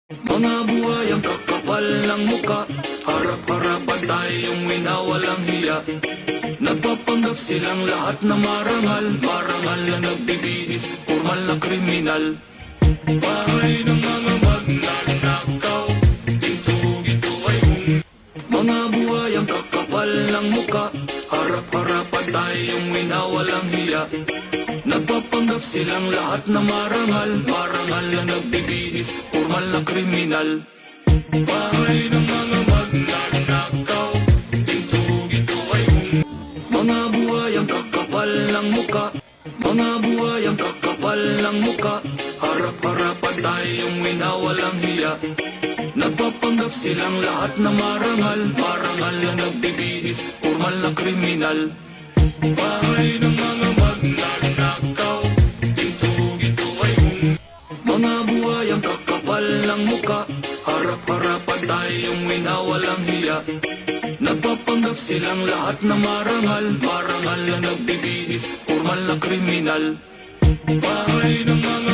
Mga buhayang kakapal ng muka, harap-harapan tayong minawalang hiya. Nagpapanggap silang lahat na marangal, marangal na nagbibihis, formal na kriminal. Bahay ng mga magnanakaw, ito ay mga buhayang kakapal ng muka, harap-harapan tayong minawalang hiya. Nagpapanggap silang lahat na marangal, marangal na nagbibihis, formal na kriminal. Bahay ng mga magnanakaw, ito ay mga buhayang kakapal ng muka, mga buhayang kakapal ng muka, harap-harapan tayong minawalang hiya. Nagpapanggap silang lahat na marangal, marangal na nagbibihis, formal na kriminal. Bahay ng mga magnanakaw, ito ay mga buhayang kakapal ng muka, harap-harapan tayong minawalang hiya. Nagpapanggap silang lahat na marangal, marangal na nagbibihis, formal na kriminal. Bahay ng mga